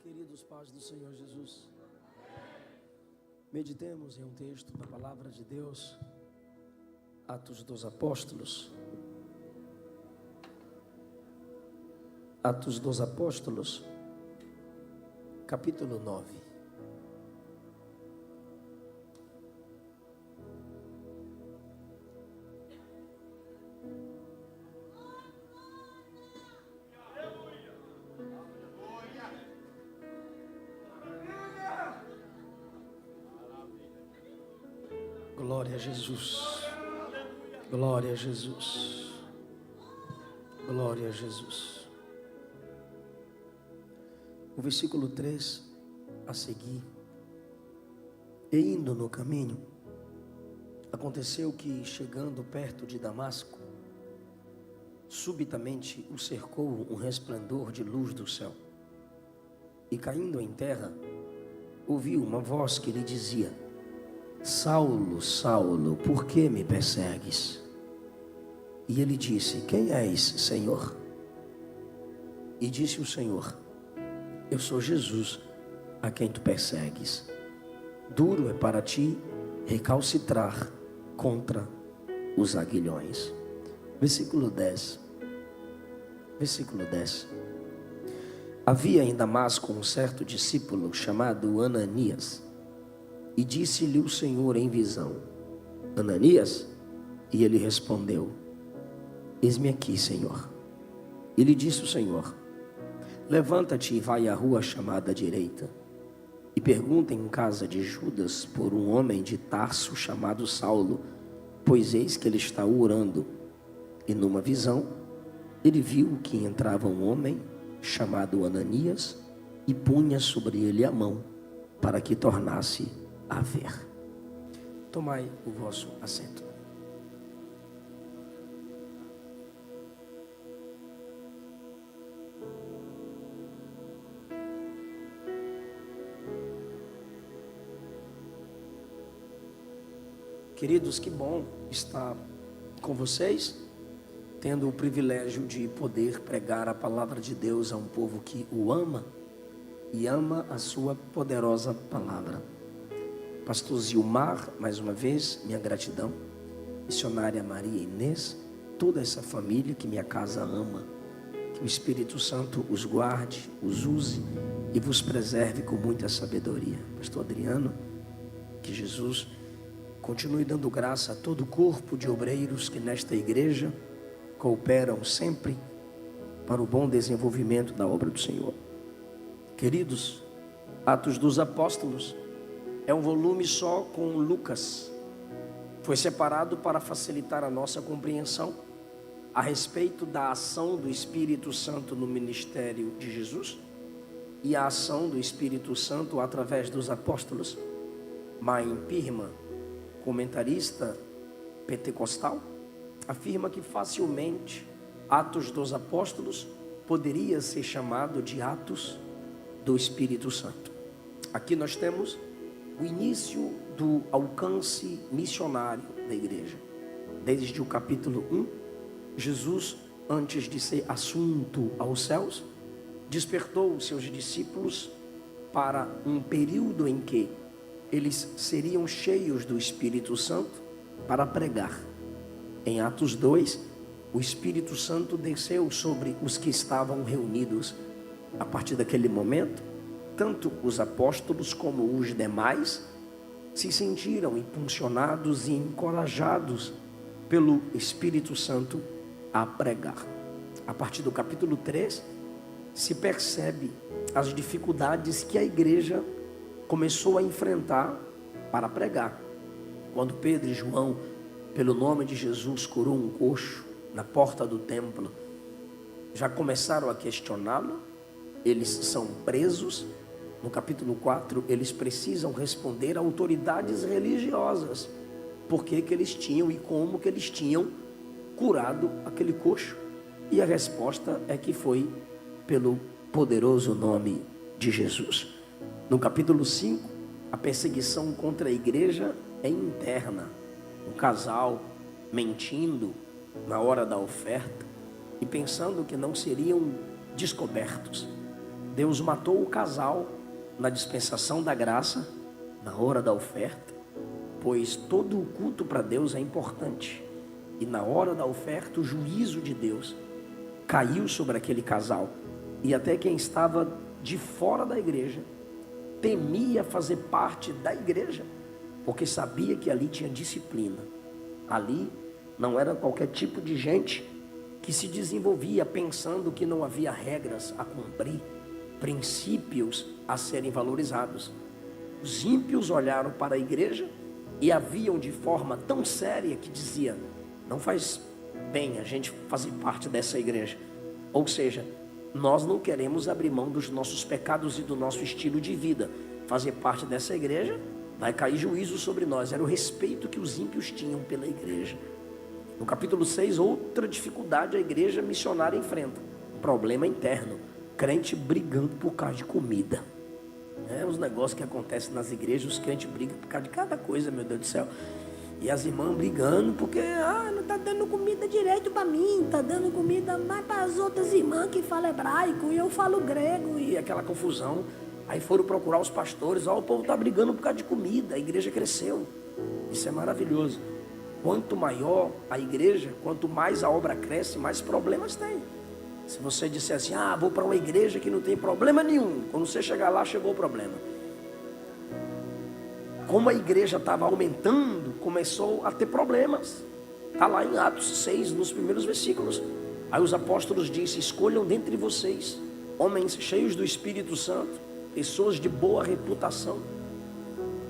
queridos, paz do Senhor Jesus. Meditemos em um texto da palavra de Deus, Atos dos Apóstolos. Atos dos Apóstolos, capítulo 9. Glória a Jesus, glória a Jesus, glória a Jesus. O versículo 3 a seguir: E indo no caminho, aconteceu que, chegando perto de Damasco, subitamente o cercou um resplendor de luz do céu. E caindo em terra, ouviu uma voz que lhe dizia: Saulo, Saulo, por que me persegues? E ele disse: Quem és, Senhor? E disse o Senhor: Eu sou Jesus, a quem tu persegues. Duro é para ti recalcitrar contra os aguilhões. Versículo 10. Versículo 10. Havia em Damasco um certo discípulo chamado Ananias. E disse-lhe o Senhor em visão: Ananias? E ele respondeu: Eis-me aqui, Senhor. E lhe disse o Senhor: Levanta-te e vai à rua chamada direita, e pergunta em casa de Judas por um homem de Tarso chamado Saulo, pois eis que ele está orando. E numa visão, ele viu que entrava um homem chamado Ananias e punha sobre ele a mão, para que tornasse a ver. Tomai o vosso assento. Queridos, que bom estar com vocês, tendo o privilégio de poder pregar a palavra de Deus a um povo que o ama e ama a sua poderosa palavra. Pastor Zilmar, mais uma vez, minha gratidão. Missionária Maria Inês, toda essa família que minha casa ama. Que o Espírito Santo os guarde, os use e vos preserve com muita sabedoria. Pastor Adriano, que Jesus continue dando graça a todo o corpo de obreiros que nesta igreja cooperam sempre para o bom desenvolvimento da obra do Senhor. Queridos, Atos dos Apóstolos é um volume só com Lucas. Foi separado para facilitar a nossa compreensão a respeito da ação do Espírito Santo no ministério de Jesus e a ação do Espírito Santo através dos apóstolos. Maim Pirma, comentarista pentecostal, afirma que facilmente Atos dos Apóstolos poderia ser chamado de Atos do Espírito Santo. Aqui nós temos o início do alcance missionário da igreja. Desde o capítulo 1, Jesus, antes de ser assunto aos céus, despertou os seus discípulos para um período em que eles seriam cheios do Espírito Santo para pregar. Em Atos 2, o Espírito Santo desceu sobre os que estavam reunidos. A partir daquele momento, tanto os apóstolos como os demais se sentiram impulsionados e encorajados pelo Espírito Santo a pregar. A partir do capítulo 3, se percebe as dificuldades que a igreja começou a enfrentar para pregar. Quando Pedro e João, pelo nome de Jesus, curou um coxo na porta do templo, já começaram a questioná-lo. Eles são presos. No capítulo 4, eles precisam responder a autoridades religiosas por que eles tinham e como que eles tinham curado aquele coxo. E a resposta é que foi pelo poderoso nome de Jesus. No capítulo 5, a perseguição contra a igreja é interna. Um casal mentindo na hora da oferta e pensando que não seriam descobertos. Deus matou o casal na dispensação da graça, na hora da oferta, pois todo o culto para Deus é importante. E na hora da oferta, o juízo de Deus caiu sobre aquele casal. E até quem estava de fora da igreja temia fazer parte da igreja, porque sabia que ali tinha disciplina. Ali não era qualquer tipo de gente que se desenvolvia pensando que não havia regras a cumprir, princípios a serem valorizados. Os ímpios olharam para a igreja e a viam de forma tão séria que dizia: não faz bem a gente fazer parte dessa igreja. Ou seja, nós não queremos abrir mão dos nossos pecados e do nosso estilo de vida. Fazer parte dessa igreja vai cair juízo sobre nós. Era o respeito que os ímpios tinham pela igreja. No capítulo 6, outra dificuldade a igreja missionária enfrenta: um problema interno. Crente brigando por causa de comida. Os negócios que acontecem nas igrejas, os crentes brigam por causa de cada coisa, meu Deus do céu. E as irmãs brigando porque não está dando comida direito para mim, está dando comida mais para as outras irmãs que falam hebraico e eu falo grego, e aquela confusão. Aí foram procurar os pastores: o povo está brigando por causa de comida, a igreja cresceu. Isso é maravilhoso. Quanto maior a igreja, quanto mais a obra cresce, mais problemas tem. Se você disser assim: vou para uma igreja que não tem problema nenhum, quando você chegar lá, chegou o problema. Como a igreja estava aumentando, começou a ter problemas. Está lá em Atos 6, nos primeiros versículos. Aí os apóstolos dizem: escolham dentre vocês homens cheios do Espírito Santo, pessoas de boa reputação,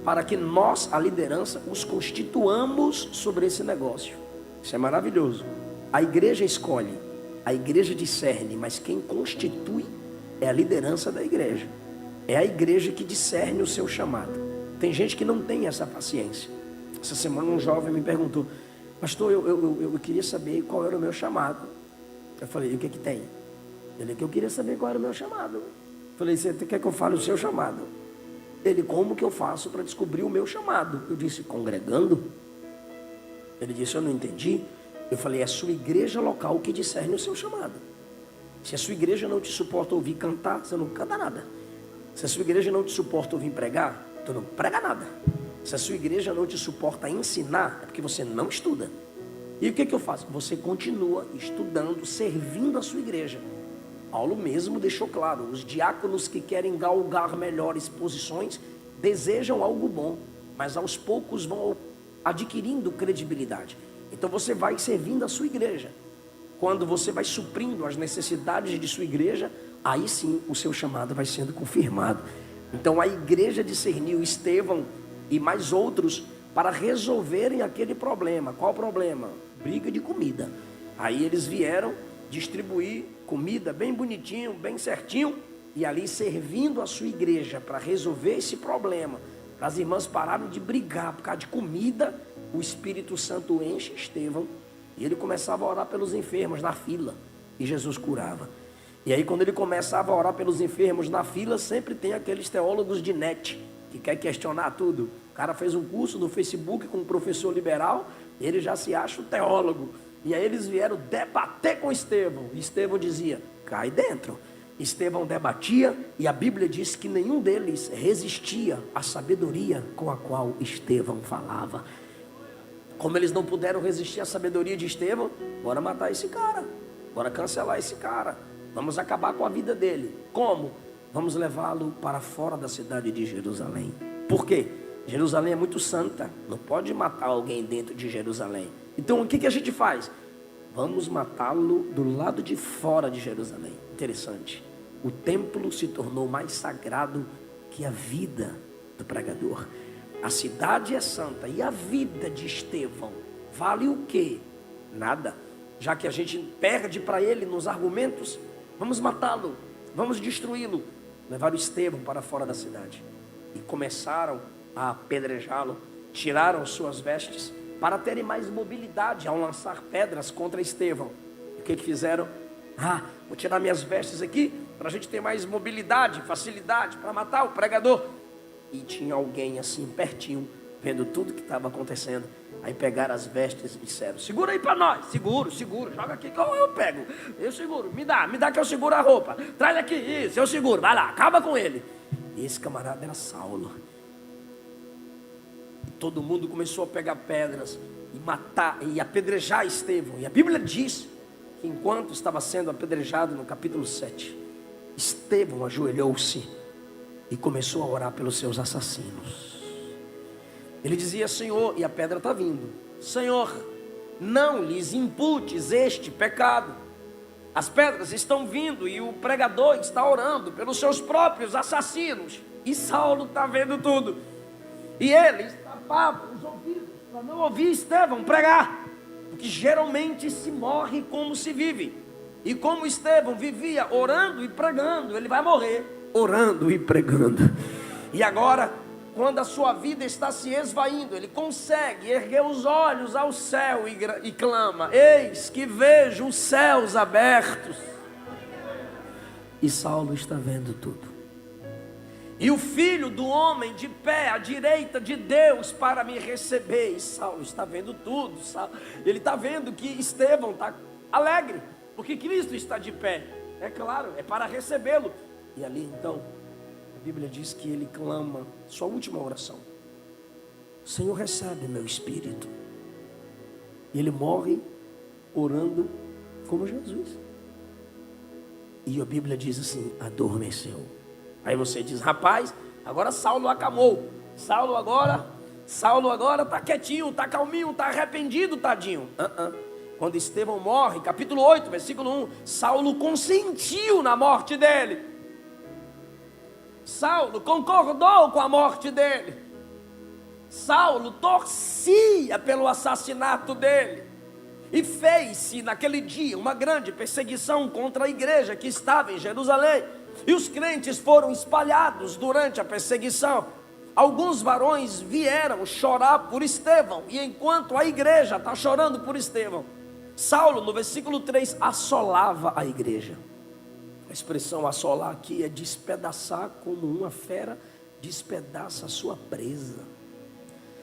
para que nós, a liderança, os constituamos sobre esse negócio. Isso é maravilhoso. A igreja escolhe, a igreja discerne, mas quem constitui é a liderança da igreja. É a igreja que discerne o seu chamado. Tem gente que não tem essa paciência. Essa semana um jovem me perguntou: pastor, eu queria saber qual era o meu chamado. Eu falei: e o que que tem? Ele: que eu queria saber qual era o meu chamado. Eu falei: você quer que eu fale o seu chamado? Ele: como que eu faço para descobrir o meu chamado? Eu disse: congregando. Ele disse: eu não entendi. Eu falei: é a sua igreja local que discerne o seu chamado. Se a sua igreja não te suporta ouvir cantar, você não canta nada. Se a sua igreja não te suporta ouvir pregar, tu não prega nada. Se a sua igreja não te suporta ensinar, é porque você não estuda. E o que eu faço? Você continua estudando, servindo a sua igreja. Paulo mesmo deixou claro: os diáconos que querem galgar melhores posições desejam algo bom, mas aos poucos vão adquirindo credibilidade. Então você vai servindo a sua igreja. Quando você vai suprindo as necessidades de sua igreja, aí sim o seu chamado vai sendo confirmado. Então a igreja discerniu Estevão e mais outros para resolverem aquele problema. Qual problema? Briga de comida. Aí eles vieram distribuir comida bem bonitinho, bem certinho, e ali servindo a sua igreja para resolver esse problema. As irmãs pararam de brigar por causa de comida. O Espírito Santo enche Estevão e ele começava a orar pelos enfermos na fila, e Jesus curava. E aí quando ele começava a orar pelos enfermos na fila, sempre tem aqueles teólogos de net que quer questionar tudo. O cara fez um curso no Facebook com um professor liberal, ele já se acha um teólogo. E aí eles vieram debater com Estevão. E Estevão dizia: cai dentro. Estevão debatia, e a Bíblia diz que nenhum deles resistia à sabedoria com a qual Estevão falava. Como eles não puderam resistir à sabedoria de Estevão, bora matar esse cara, bora cancelar esse cara, vamos acabar com a vida dele. Como? Vamos levá-lo para fora da cidade de Jerusalém. Por quê? Jerusalém é muito santa, não pode matar alguém dentro de Jerusalém. Então o que a gente faz? Vamos matá-lo do lado de fora de Jerusalém. Interessante. O templo se tornou mais sagrado que a vida do pregador. A cidade é santa e a vida de Estevão vale o quê? Nada. Já que a gente perde para ele nos argumentos, vamos matá-lo, vamos destruí-lo. Levaram Estevão para fora da cidade e começaram a apedrejá-lo. Tiraram suas vestes para terem mais mobilidade ao lançar pedras contra Estevão. E o que fizeram? Vou tirar minhas vestes aqui para a gente ter mais mobilidade, facilidade para matar o pregador. E tinha alguém assim pertinho, vendo tudo que estava acontecendo. Aí pegaram as vestes e disseram: segura aí para nós. Seguro, joga aqui que eu pego. Eu seguro, me dá que eu seguro a roupa. Traz aqui, isso, eu seguro, vai lá, acaba com ele. E esse camarada era Saulo. E todo mundo começou a pegar pedras e matar, e apedrejar Estevão. E a Bíblia diz que enquanto estava sendo apedrejado, no capítulo 7, Estevão ajoelhou-se e começou a orar pelos seus assassinos. Ele dizia: Senhor, e a pedra está vindo, Senhor, não lhes imputes este pecado. As pedras estão vindo e o pregador está orando pelos seus próprios assassinos. E Saulo está vendo tudo. E ele tapava os ouvidos para não ouvir Estevão pregar. Porque geralmente se morre como se vive. E como Estevão vivia orando e pregando, ele vai morrer orando e pregando. E agora, quando a sua vida está se esvaindo, ele consegue erguer os olhos ao céu e clama: eis que vejo os céus abertos. E Saulo está vendo tudo. E o Filho do homem de pé à direita de Deus para me receber. E Saulo está vendo tudo. Ele está vendo que Estevão está alegre, porque Cristo está de pé. É claro, é para recebê-lo. E ali então, a Bíblia diz que ele clama sua última oração: Senhor, recebe meu espírito. E ele morre orando como Jesus. E a Bíblia diz assim: adormeceu. Aí você diz: rapaz, agora Saulo acamou. Saulo agora está quietinho, está calminho, está arrependido, tadinho. Quando Estevão morre, capítulo 8, versículo 1, Saulo consentiu na morte dele. Saulo concordou com a morte dele. Saulo torcia pelo assassinato dele. E fez-se naquele dia uma grande perseguição contra a igreja que estava em Jerusalém. E os crentes foram espalhados durante a perseguição. Alguns varões vieram chorar por Estevão. E enquanto a igreja está chorando por Estevão, Saulo, no versículo 3, assolava a igreja. A expressão assolar aqui é despedaçar, como uma fera despedaça a sua presa.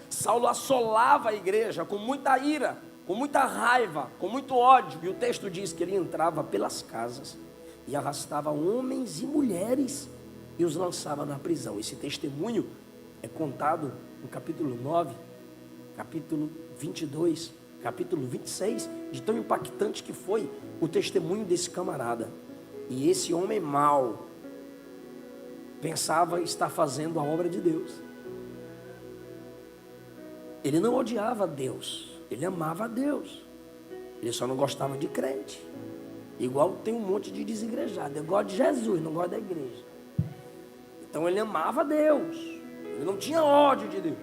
Saulo assolava a igreja com muita ira, com muita raiva, com muito ódio. E o texto diz que ele entrava pelas casas e arrastava homens e mulheres e os lançava na prisão. Esse testemunho é contado no capítulo 9, capítulo 22, capítulo 26, de tão impactante que foi o testemunho desse camarada. E esse homem mau pensava estar fazendo a obra de Deus. Ele não odiava Deus, ele amava a Deus. Ele só não gostava de crente. Igual tem um monte de desigrejado. Eu gosto de Jesus, não gosto da igreja. Então ele amava Deus, ele não tinha ódio de Deus.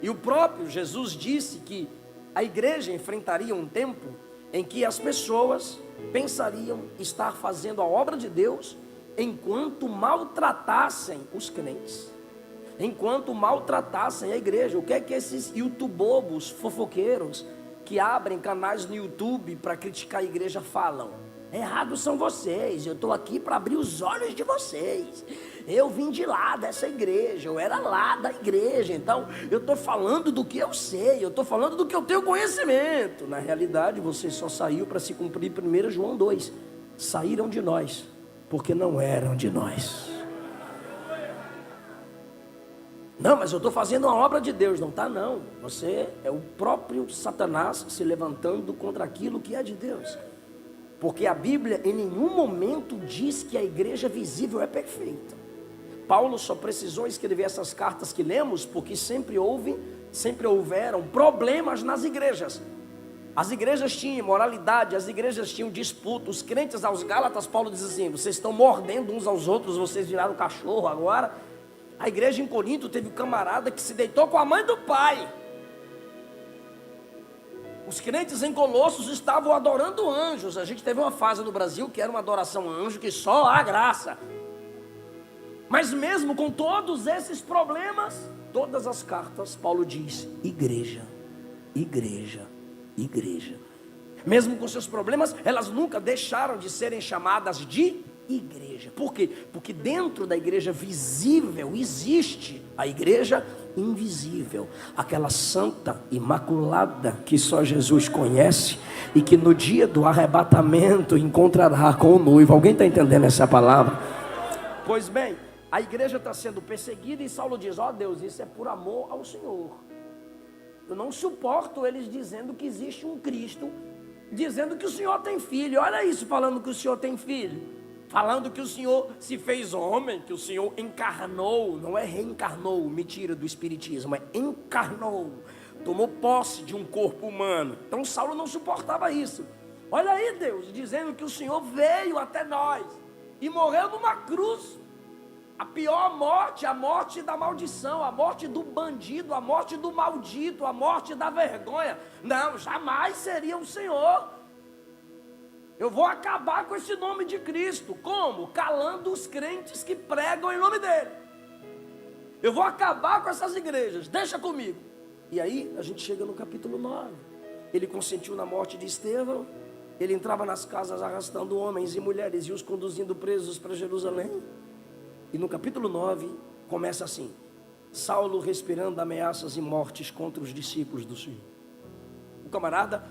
E o próprio Jesus disse que a igreja enfrentaria um tempo em que as pessoas pensariam estar fazendo a obra de Deus enquanto maltratassem os crentes, enquanto maltratassem a igreja. O que é que esses youtubobos fofoqueiros que abrem canais no YouTube para criticar a igreja falam? Errados são vocês, eu estou aqui para abrir os olhos de vocês. Eu vim de lá dessa igreja, eu era lá da igreja, então eu estou falando do que eu sei, eu estou falando do que eu tenho conhecimento. Na realidade, você só saiu para se cumprir 1 João 2. Saíram de nós, porque não eram de nós. Não, mas eu estou fazendo uma obra de Deus. Não está não, você é o próprio Satanás se levantando contra aquilo que é de Deus. Porque a Bíblia em nenhum momento diz que a igreja visível é perfeita. Paulo só precisou escrever essas cartas que lemos porque sempre houveram problemas nas igrejas. As igrejas tinham imoralidade, as igrejas tinham disputa. Os crentes aos Gálatas, Paulo diz assim: vocês estão mordendo uns aos outros, vocês viraram cachorro agora. A igreja em Corinto teve um camarada que se deitou com a mãe do pai. Os crentes em Colossos estavam adorando anjos. A gente teve uma fase no Brasil que era uma adoração a anjo, que só a graça. Mas mesmo com todos esses problemas, todas as cartas, Paulo diz: igreja, igreja, igreja. Mesmo com seus problemas, elas nunca deixaram de serem chamadas de igreja. Por quê? Porque dentro da igreja visível existe a igreja invisível, aquela santa, imaculada, que só Jesus conhece e que no dia do arrebatamento encontrará com o noivo. Alguém está entendendo essa palavra? Pois bem, a igreja está sendo perseguida e Saulo diz: ó Deus, isso é por amor ao Senhor. Eu não suporto eles dizendo que existe um Cristo, dizendo que o Senhor tem filho. Olha isso, falando que o Senhor tem filho, falando que o Senhor se fez homem, que o Senhor encarnou. Não é reencarnou, mentira do espiritismo, é encarnou, tomou posse de um corpo humano. Então Saulo não suportava isso. Olha aí Deus, dizendo que o Senhor veio até nós e morreu numa cruz, a pior morte, a morte da maldição, a morte do bandido, a morte do maldito, a morte da vergonha. Não, jamais seria o Senhor. Eu vou acabar com esse nome de Cristo. Como? Calando os crentes que pregam em nome dele. Eu vou acabar com essas igrejas, deixa comigo. E aí a gente chega no capítulo 9. Ele consentiu na morte de Estevão. Ele entrava nas casas arrastando homens e mulheres e os conduzindo presos para Jerusalém. E no capítulo 9 começa assim: Saulo respirando ameaças e mortes contra os discípulos do Senhor. O camarada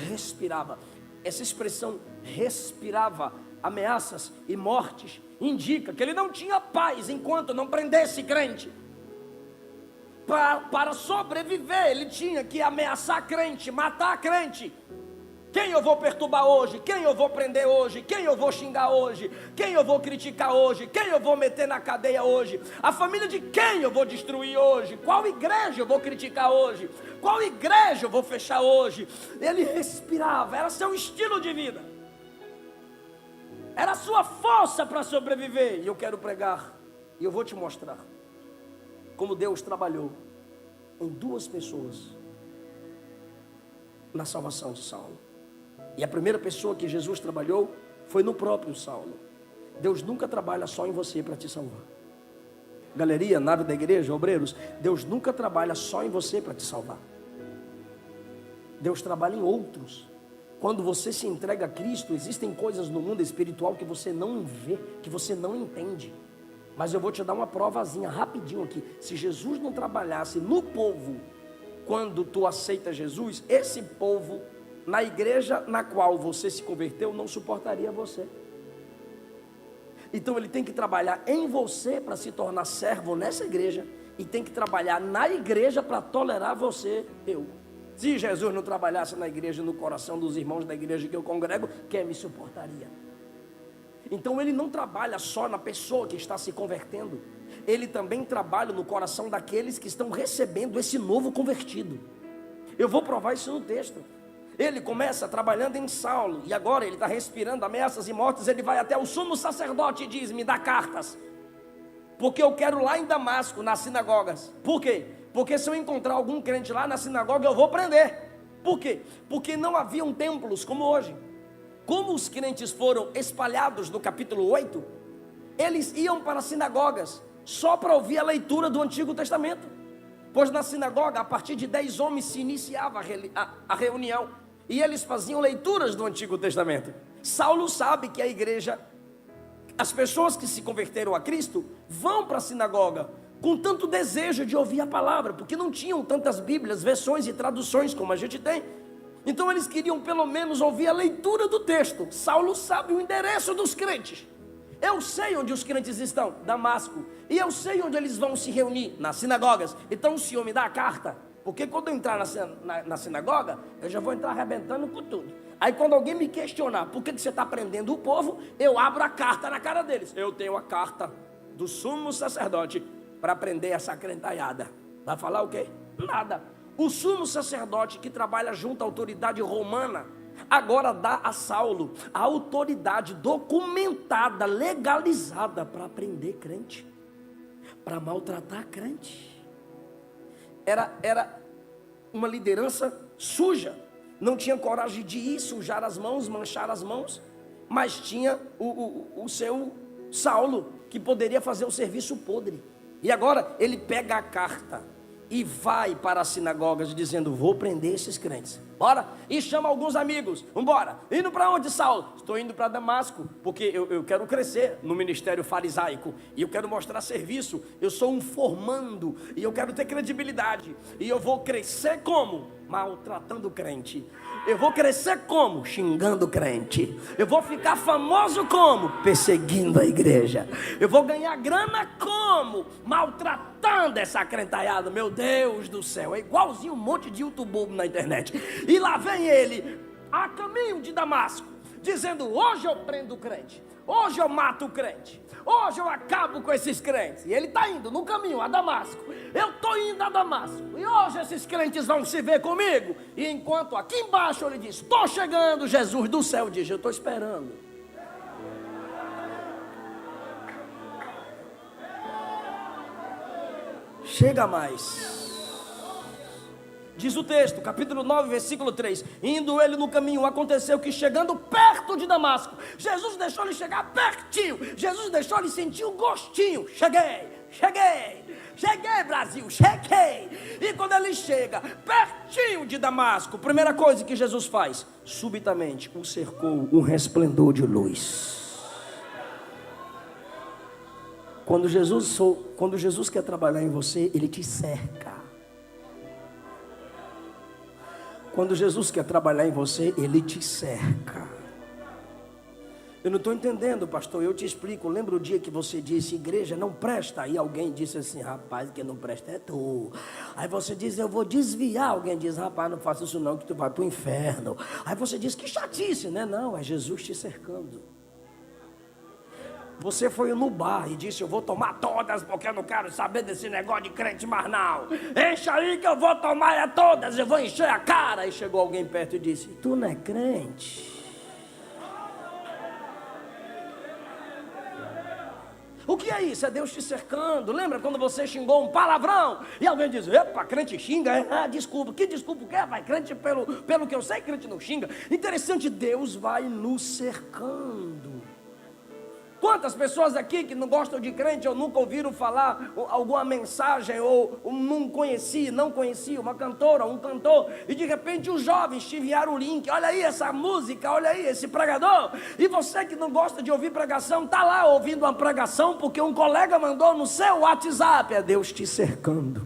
respirava. Essa expressão respirava ameaças e mortes indica que ele não tinha paz enquanto não prendesse crente. Para sobreviver ele tinha que ameaçar crente, matar crente. Quem eu vou perturbar hoje? Quem eu vou prender hoje? Quem eu vou xingar hoje? Quem eu vou criticar hoje? Quem eu vou meter na cadeia hoje? A família de quem eu vou destruir hoje? Qual igreja eu vou criticar hoje? Qual igreja eu vou fechar hoje? Ele respirava, era seu estilo de vida, era sua força para sobreviver. E eu quero pregar, e eu vou te mostrar como Deus trabalhou em duas pessoas na salvação de Saulo. E a primeira pessoa que Jesus trabalhou foi no próprio Saulo. Deus nunca trabalha só em você para te salvar. Galeria, nave da igreja, obreiros, Deus nunca trabalha só em você para te salvar. Deus trabalha em outros. Quando você se entrega a Cristo, existem coisas no mundo espiritual que você não vê, que você não entende. Mas eu vou te dar uma provazinha rapidinho aqui. Se Jesus não trabalhasse no povo, quando tu aceita Jesus, esse povo, na igreja na qual você se converteu, não suportaria você. Então ele tem que trabalhar em você para se tornar servo nessa igreja, e tem que trabalhar na igreja para tolerar você, eu. Se Jesus não trabalhasse na igreja, no coração dos irmãos da igreja que eu congrego, quem me suportaria? Então ele não trabalha só na pessoa que está se convertendo, ele também trabalha no coração daqueles que estão recebendo esse novo convertido. Eu vou provar isso no texto. Ele começa trabalhando em Saulo, e agora ele está respirando ameaças e mortes. Ele vai até o sumo sacerdote e diz: me dá cartas, porque eu quero lá em Damasco, nas sinagogas. Por quê? Porque se eu encontrar algum crente lá na sinagoga, eu vou prender. Por quê? Porque não haviam templos como hoje. Como os crentes foram espalhados no capítulo 8, eles iam para as sinagogas só para ouvir a leitura do Antigo Testamento. Pois na sinagoga, a partir de 10 homens se iniciava a reunião, e eles faziam leituras do Antigo Testamento. Saulo sabe que a igreja, as pessoas que se converteram a Cristo, vão para a sinagoga com tanto desejo de ouvir a palavra, porque não tinham tantas Bíblias, versões e traduções como a gente tem. Então eles queriam pelo menos ouvir a leitura do texto. Saulo sabe o endereço dos crentes. Eu sei onde os crentes estão, Damasco, e eu sei onde eles vão se reunir, nas sinagogas. Então o Senhor me dá a carta, porque quando eu entrar na sinagoga, eu já vou entrar arrebentando com tudo. Aí quando alguém me questionar por que você está prendendo o povo, eu abro a carta na cara deles. Eu tenho a carta do sumo sacerdote para prender essa crentaiada. Vai falar o quê? Nada. O sumo sacerdote, que trabalha junto à autoridade romana, agora dá a Saulo a autoridade documentada, legalizada para prender crente, para maltratar crente. Era uma liderança suja, não tinha coragem de ir sujar as mãos, manchar as mãos, mas tinha o seu Saulo, que poderia fazer o serviço podre. E agora ele pega a carta e vai para as sinagogas dizendo: vou prender esses crentes. Bora. E chama alguns amigos. Vambora. Indo para onde, Saulo? Estou indo para Damasco, porque eu quero crescer no ministério farisaico, e eu quero mostrar serviço. Eu sou um formando, e eu quero ter credibilidade. E eu vou crescer como? Maltratando o crente. Eu vou crescer como? Xingando o crente. Eu vou ficar famoso como? Perseguindo a igreja. Eu vou ganhar grana como? Maltratando essa crentaiada. Meu Deus do céu, é igualzinho um monte de youtuber na internet. E lá vem ele, a caminho de Damasco, dizendo: hoje eu prendo o crente, hoje eu mato o crente, hoje eu acabo com esses crentes. E ele está indo no caminho a Damasco. Eu estou indo a Damasco, e hoje esses crentes vão se ver comigo. E enquanto aqui embaixo ele diz: estou chegando, Jesus do céu diz: eu estou esperando. Chega mais. Diz o texto, capítulo 9, versículo 3: indo ele no caminho, aconteceu que chegando perto de Damasco, Jesus deixou ele chegar pertinho, Jesus deixou ele sentir o gostinho. Cheguei, Brasil, cheguei. E quando ele chega pertinho de Damasco, primeira coisa que Jesus faz: subitamente o cercou um resplendor de luz. Quando Jesus quer trabalhar em você, ele te cerca. Quando Jesus quer trabalhar em você, ele te cerca. Eu não estou entendendo, pastor, eu te explico. Lembra o dia que você disse: igreja não presta? Aí alguém disse assim: rapaz, que não presta é tu. Aí você diz: eu vou desviar. Alguém diz: rapaz, não faça isso não, que tu vai para o inferno. Aí você diz: que chatice, né? Não, é Jesus te cercando. Você foi no bar e disse: eu vou tomar todas, porque eu não quero saber desse negócio de crente mais não. Enche aí que eu vou tomar todas, eu vou encher a cara. E chegou alguém perto e disse: tu não é crente? O que é isso? É Deus te cercando. Lembra quando você xingou um palavrão? E alguém diz: epa, crente xinga? Ah, desculpa. Que desculpa o quê? Vai, crente pelo que eu sei, crente não xinga. Interessante, Deus vai nos cercando. Quantas pessoas aqui que não gostam de crente ou nunca ouviram falar alguma mensagem ou não conhecia uma cantora, um cantor, e de repente os jovens te enviaram o link: olha aí essa música, olha aí esse pregador. E você que não gosta de ouvir pregação, está lá ouvindo uma pregação porque um colega mandou no seu WhatsApp. É Deus te cercando.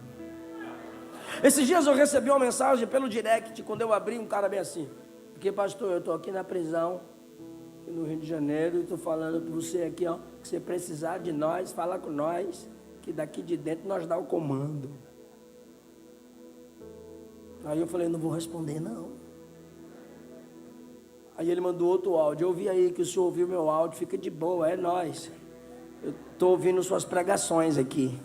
Esses dias eu recebi uma mensagem pelo direct, quando eu abri, um cara bem assim: porque pastor, eu estou aqui na prisão no Rio de Janeiro, e estou falando para você aqui, ó, que você precisar de nós, fala com nós, que daqui de dentro nós dá o comando. Aí eu falei: não vou responder não. Aí ele mandou outro áudio: eu ouvi aí que o senhor ouviu meu áudio, fica de boa, é nós. Eu estou ouvindo suas pregações aqui.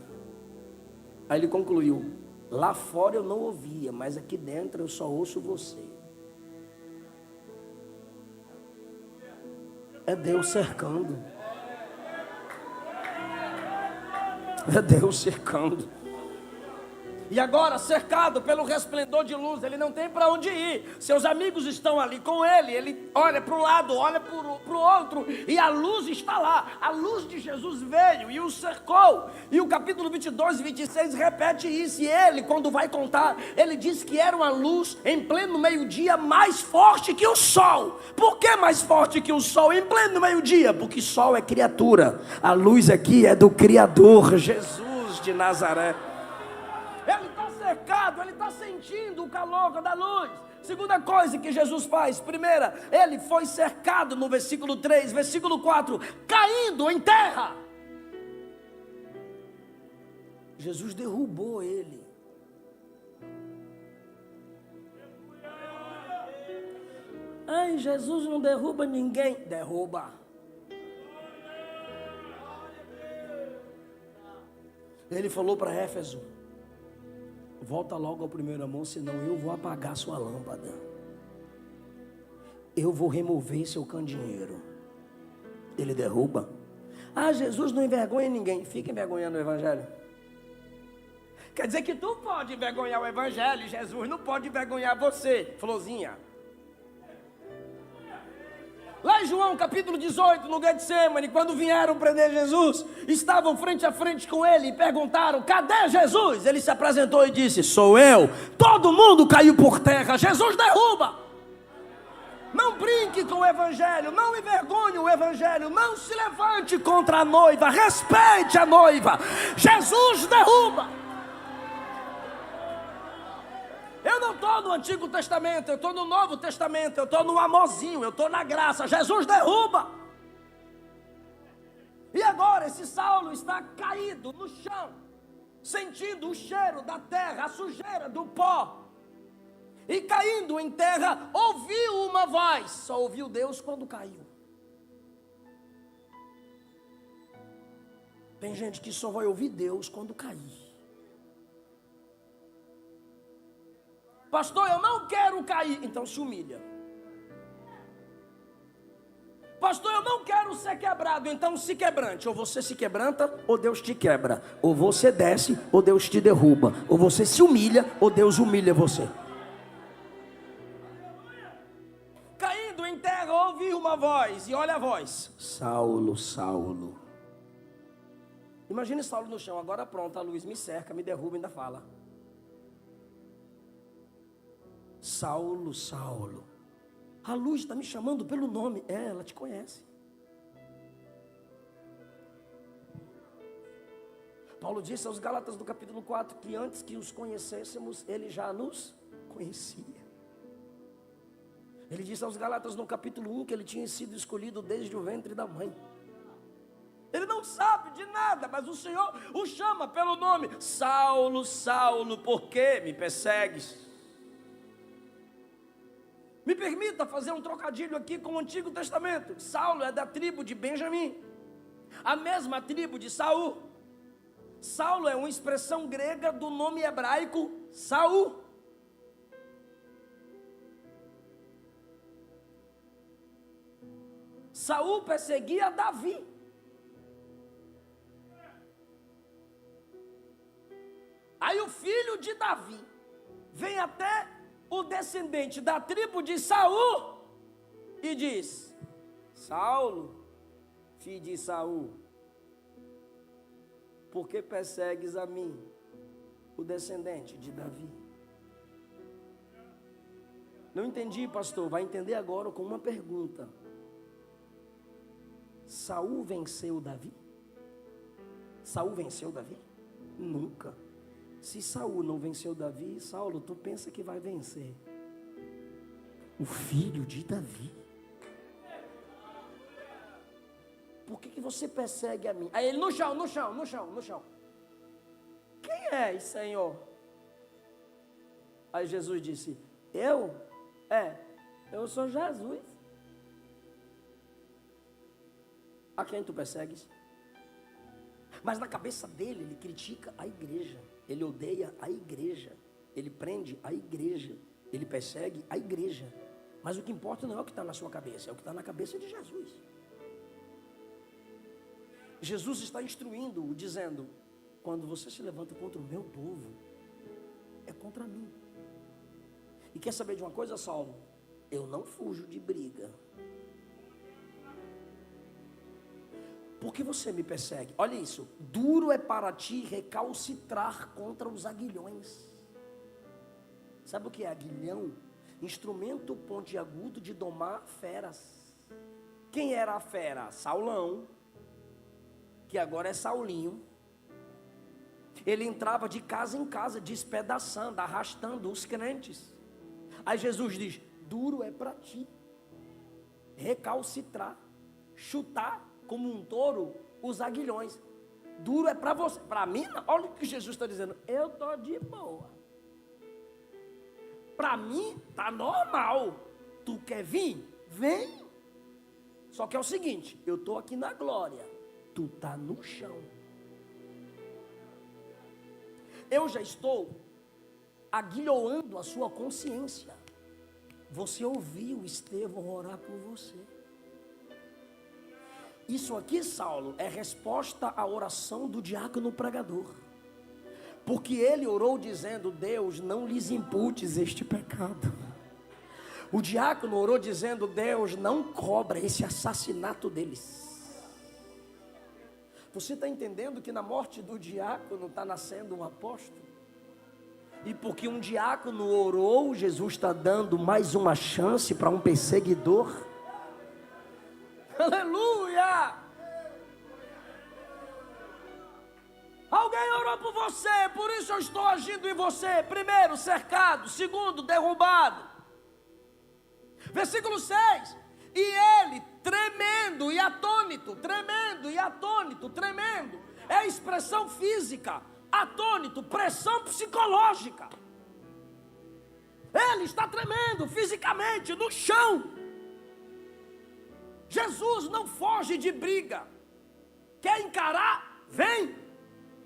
Aí ele concluiu: lá fora eu não ouvia, mas aqui dentro eu só ouço você. É Deus cercando. É Deus cercando. E agora, cercado pelo resplendor de luz, ele não tem para onde ir. Seus amigos estão ali com ele. Ele olha para um lado, olha para o outro, e a luz está lá. A luz de Jesus veio e o cercou. E o capítulo 22 e 26 repete isso. E ele, quando vai contar, ele diz que era uma luz em pleno meio-dia mais forte que o sol. Por que mais forte que o sol em pleno meio-dia? Porque sol é criatura. A luz aqui é do Criador, Jesus de Nazaré. Ele está cercado, ele está sentindo o calor da luz. Segunda coisa que Jesus faz: primeira, ele foi cercado no versículo 3, versículo 4, caindo em terra. Jesus derrubou ele. Ai, Jesus não derruba ninguém. Derruba. Ele falou para Éfeso: volta logo ao primeiro amor, senão eu vou apagar sua lâmpada. Eu vou remover seu candeeiro. Ele derruba. Ah, Jesus não envergonha ninguém. Fica envergonhando o evangelho. Quer dizer que tu pode envergonhar o evangelho, Jesus não pode envergonhar você, florzinha. Lá em João capítulo 18, no Getsemane, quando vieram prender Jesus, estavam frente a frente com ele e perguntaram: cadê Jesus? Ele se apresentou e disse: sou eu. Todo mundo caiu por terra. Jesus derruba. Não brinque com o evangelho, não envergonhe o evangelho, não se levante contra a noiva, respeite a noiva. Jesus derruba. Eu não estou no Antigo Testamento, eu estou no Novo Testamento, eu estou no amorzinho, eu estou na graça. Jesus derruba. E agora esse Saulo está caído no chão, sentindo o cheiro da terra, a sujeira do pó. E caindo em terra, ouviu uma voz. Só ouviu Deus quando caiu. Tem gente que só vai ouvir Deus quando cair. Pastor, eu não quero cair. Então se humilha. Pastor, eu não quero ser quebrado. Então se quebrante. Ou você se quebranta, ou Deus te quebra. Ou você desce, ou Deus te derruba. Ou você se humilha, ou Deus humilha você. Caindo em terra, ouviu uma voz. E olha a voz: Saulo, Saulo. Imagine Saulo no chão. Agora pronto, a luz me cerca, me derruba e ainda fala: Saulo, Saulo. A luz está me chamando pelo nome. Ela te conhece. Paulo disse aos Gálatas do capítulo 4 que antes que os conhecêssemos, ele já nos conhecia. Ele disse aos Gálatas no capítulo 1 que ele tinha sido escolhido desde o ventre da mãe. Ele não sabe de nada, mas o Senhor o chama pelo nome: Saulo, Saulo, por que me persegues? Me permita fazer um trocadilho aqui com o Antigo Testamento. Saulo é da tribo de Benjamim, a mesma tribo de Saul. Saulo é uma expressão grega do nome hebraico Saul. Saul perseguia Davi. Aí o filho de Davi vem até o descendente da tribo de Saul e diz: Saulo, filho de Saul, por que persegues a mim, o descendente de Davi? Não entendi, pastor. Vai entender agora com uma pergunta. Saul venceu Davi? Saul venceu Davi? Nunca. Se Saul não venceu Davi, Saulo, tu pensa que vai vencer o filho de Davi? Por que você persegue a mim? Aí ele no chão. Quem és, Senhor? Aí Jesus disse: eu sou Jesus. A quem tu persegues? Mas na cabeça dele, ele critica a igreja. Ele odeia a igreja. Ele prende a igreja. Ele persegue a igreja. Mas o que importa não é o que está na sua cabeça, é o que está na cabeça de Jesus. Jesus está instruindo-o, dizendo: quando você se levanta contra o meu povo, é contra mim. E quer saber de uma coisa, Saulo? Eu não fujo de briga. Por que você me persegue? Olha isso: duro é para ti recalcitrar contra os aguilhões. Sabe o que é aguilhão? Instrumento pontiagudo de domar feras. Quem era a fera? Saulão, que agora é Saulinho. Ele entrava de casa em casa, despedaçando, arrastando os crentes. Aí Jesus diz: duro é para ti recalcitrar, chutar como um touro os aguilhões. Duro é para você. Para mim, olha o que Jesus está dizendo: eu estou de boa. Para mim está normal. Tu quer vir? Vem. Só que é o seguinte: eu estou aqui na glória, tu está no chão. Eu já estou aguilhoando a sua consciência. Você ouviu Estevão orar por você. Isso aqui, Saulo, é resposta à oração do diácono pregador. Porque ele orou dizendo: Deus, não lhes imputes este pecado. O diácono orou dizendo: Deus, não cobra esse assassinato deles. Você está entendendo que na morte do diácono está nascendo um apóstolo? E porque um diácono orou, Jesus está dando mais uma chance para um perseguidor. Aleluia! Alguém orou por você, por isso eu estou agindo em você. Primeiro, cercado. Segundo, derrubado. Versículo 6. E ele, tremendo e atônito, é a expressão física, atônito, pressão psicológica. Ele está tremendo fisicamente no chão. Jesus não foge de briga. Quer encarar? Vem.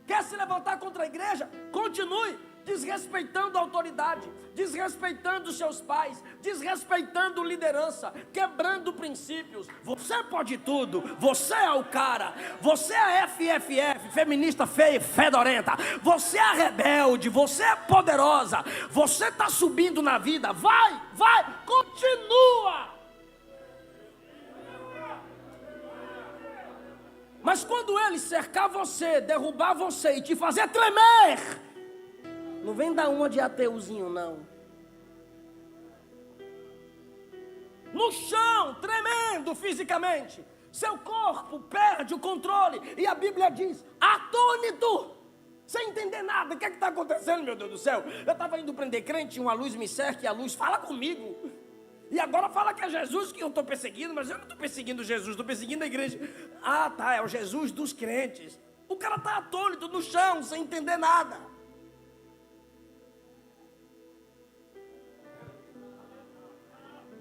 Quer se levantar contra a igreja? Continue desrespeitando a autoridade, desrespeitando seus pais, desrespeitando liderança, quebrando princípios. Você pode tudo, você é o cara, você é a FFF, feminista feia, fedorenta, você é rebelde, você é poderosa, você está subindo na vida, vai, continua. Mas quando ele cercar você, derrubar você e te fazer tremer, não vem dar uma de ateuzinho, não. No chão, tremendo fisicamente, seu corpo perde o controle, e a Bíblia diz, atônito, sem entender nada. O que está acontecendo, meu Deus do céu? Eu estava indo prender crente, uma luz me cerca e a luz fala comigo. E agora fala que é Jesus que eu estou perseguindo, mas eu não estou perseguindo Jesus, estou perseguindo a igreja. Ah, tá, é o Jesus dos crentes. O cara está atônito no chão, sem entender nada.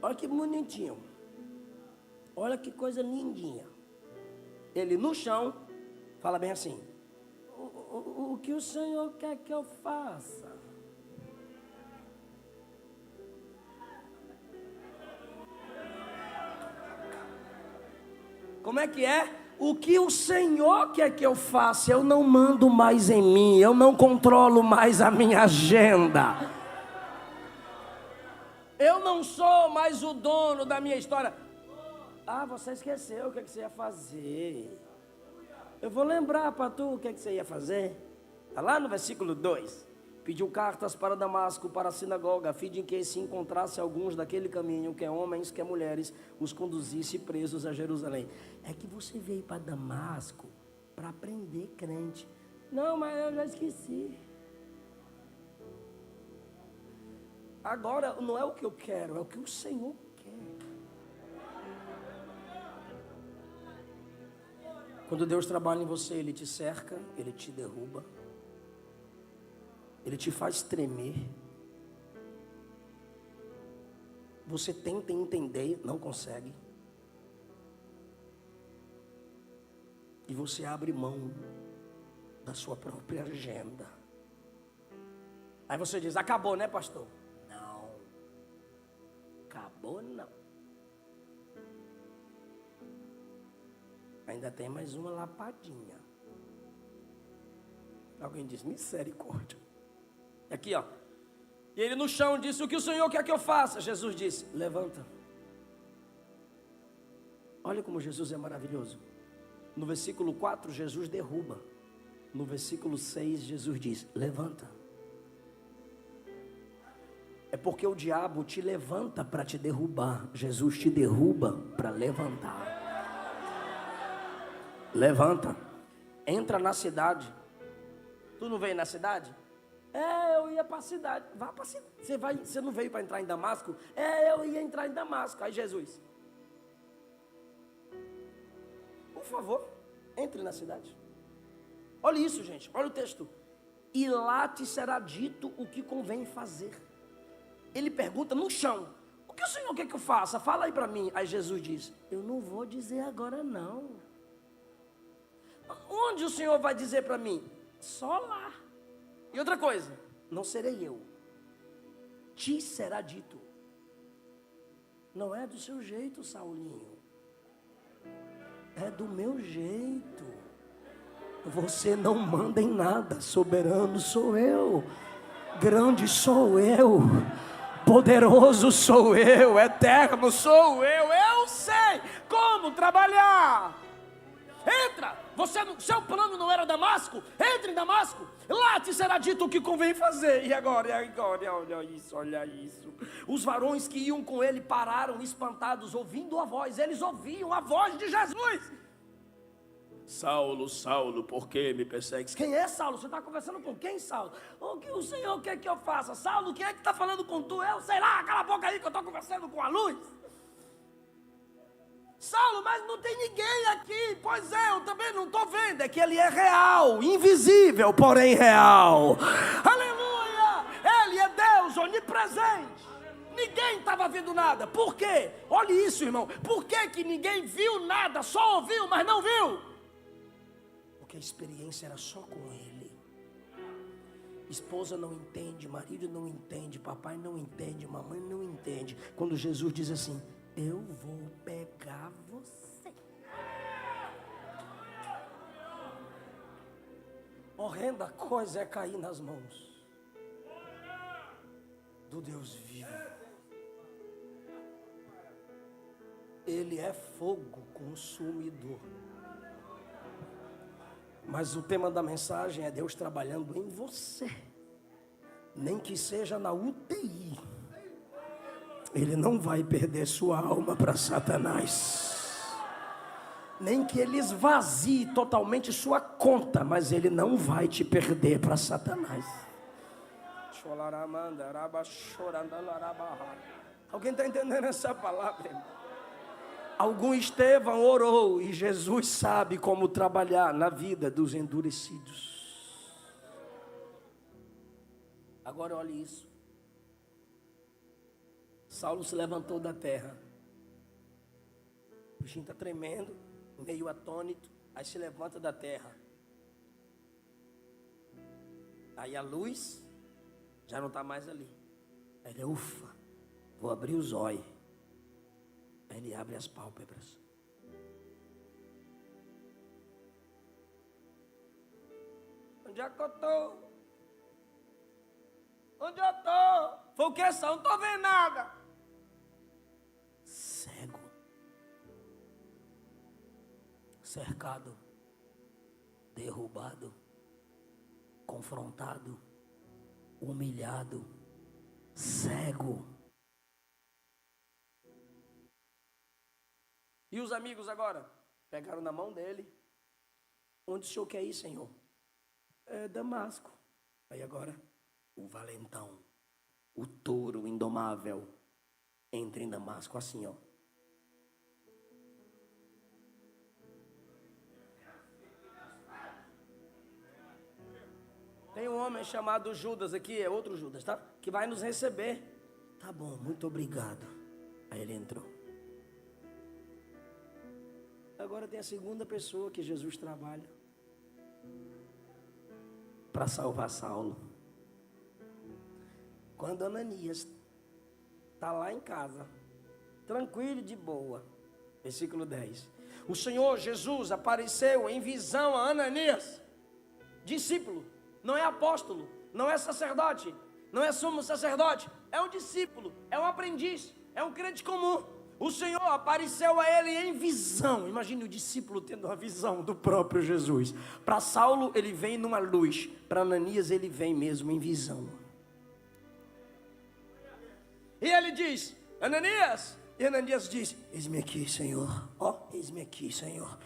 Olha que bonitinho. Olha que coisa lindinha. Ele no chão, fala bem assim: o que o Senhor quer que eu faça? Como é que é? O que o Senhor quer que eu faça? Eu não mando mais em mim, eu não controlo mais a minha agenda. Eu não sou mais o dono da minha história. Ah, você esqueceu o que você ia fazer. Eu vou lembrar para tu o que você ia fazer. Está lá no versículo 2. Pediu cartas para Damasco, para a sinagoga, a fim de que se encontrasse alguns daquele caminho, quer homens, quer mulheres, os conduzisse presos a Jerusalém. É que você veio para Damasco para prender crente. Não, mas eu já esqueci. Agora não é o que eu quero, é o que o Senhor quer. Quando Deus trabalha em você, Ele te cerca, Ele te derruba. Ele te faz tremer. Você tenta entender, não consegue. E você abre mão da sua própria agenda. Aí você diz, acabou, né, pastor? Não. Acabou, não. Ainda tem mais uma lapadinha. Alguém diz, misericórdia. Aqui, ó. E ele no chão disse, o que o Senhor quer que eu faça? Jesus disse, levanta. Olha como Jesus é maravilhoso. No versículo 4, Jesus derruba. No versículo 6, Jesus diz, levanta. É porque o diabo te levanta para te derrubar. Jesus te derruba para levantar. Levanta. Entra na cidade. Tu não veio na cidade? Eu ia para a cidade. Vá para a cidade. Você não veio para entrar em Damasco? Eu ia entrar em Damasco. Aí Jesus, por favor, entre na cidade. Olha isso, gente. Olha o texto. E lá te será dito o que convém fazer. Ele pergunta no chão, o que o Senhor quer que eu faça? Fala aí para mim. Aí Jesus diz, eu não vou dizer agora não. Onde o Senhor vai dizer para mim? Só lá. E outra coisa, não serei eu, te será dito. Não é do seu jeito, Saulinho, é do meu jeito. Você não manda em nada, soberano sou eu, grande sou eu, poderoso sou eu, eterno sou eu sei como trabalhar. Entra, seu plano não era Damasco? Entre em Damasco, lá te será dito o que convém fazer. E agora, olha isso. Os varões que iam com ele pararam espantados, ouvindo a voz. Eles ouviam a voz de Jesus. Saulo, Saulo, por que me persegues? Quem é Saulo? Você está conversando com quem, Saulo? O Senhor quer que eu faça? Saulo, quem é que está falando com tu? Eu sei lá, cala a boca aí que eu estou conversando com a luz. Saulo, mas não tem ninguém aqui. Pois é, eu também não estou vendo. É que ele é real, invisível, porém real. Aleluia! Ele é Deus onipresente. Ninguém estava vendo nada. Por quê? Olha isso, irmão. Por que ninguém viu nada? Só ouviu, mas não viu? Porque a experiência era só com ele. Esposa não entende, marido não entende, papai não entende, mamãe não entende. Quando Jesus diz assim: eu vou pegar você. Horrenda coisa é cair nas mãos do Deus vivo. Ele é fogo consumidor. Mas o tema da mensagem é Deus trabalhando em você. Nem que seja na UTI. Ele não vai perder sua alma para Satanás. Nem que ele esvazie totalmente sua conta, mas ele não vai te perder para Satanás. Alguém está entendendo essa palavra, irmão? Algum Estevão orou e Jesus sabe como trabalhar na vida dos endurecidos. Agora olhe isso. Saulo se levantou da terra. O bichinho está tremendo, meio atônito. Aí se levanta da terra. Aí a luz já não está mais ali. Aí ele, ufa, vou abrir os olhos. Aí ele abre as pálpebras. Onde é que eu estou? Onde eu estou? Foi o que só? Não estou vendo nada. Cego. Cercado. Derrubado. Confrontado. Humilhado. Cego. E os amigos agora? Pegaram na mão dele. Onde o senhor quer ir, Senhor? É Damasco. Aí agora, o valentão, o touro indomável, entra em Damasco assim, ó. Tem um homem chamado Judas aqui, é outro Judas, tá? Que vai nos receber. Tá bom, muito obrigado. Aí ele entrou. Agora tem a segunda pessoa que Jesus trabalha para salvar Saulo. Quando Ananias está lá em casa, tranquilo e de boa, versículo 10. O Senhor Jesus apareceu em visão a Ananias, discípulo, não é apóstolo, não é sacerdote, não é sumo sacerdote, é um discípulo, é um aprendiz, é um crente comum. O Senhor apareceu a ele em visão. Imagine o discípulo tendo uma visão do próprio Jesus. Para Saulo ele vem numa luz, para Ananias ele vem mesmo em visão. E ele diz, Ananias, e Ananias diz, eis-me aqui, Senhor, eis-me aqui, Senhor.